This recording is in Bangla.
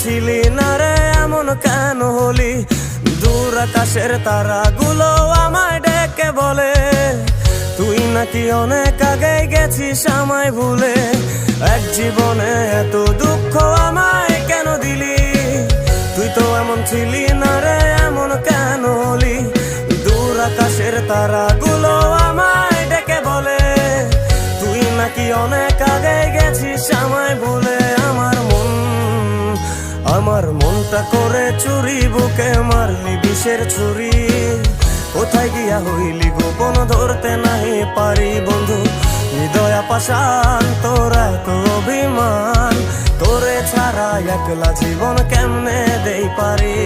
ছিলি না রে এমন কেন হলি? দূর আকাশের তারাগুলো আমায় ডেকে বলে তুই নাকি অনেক আগে গেছিস আমায় ভুলে। এক জীবনে এত দুঃখ আমায় কেন দিলি? তুই তো এমন ছিলি না রে এমন কেন হলি? দূর আকাশের তারাগুলো আমায় ডেকে বলে তুই নাকি অনেক আগে গেছিস আমায় ভুলে। আমার মনটা করে চুরি, বুকে মারলি বিষের ছুরি। কোথায় গিয়া হইলি গোপন ধরতে নাহি পারি বন্ধু। হৃদয় পাষাণ তোর এত অভিমান, তোরে ছাড়া একলা জীবন কেমনে দেই পারি।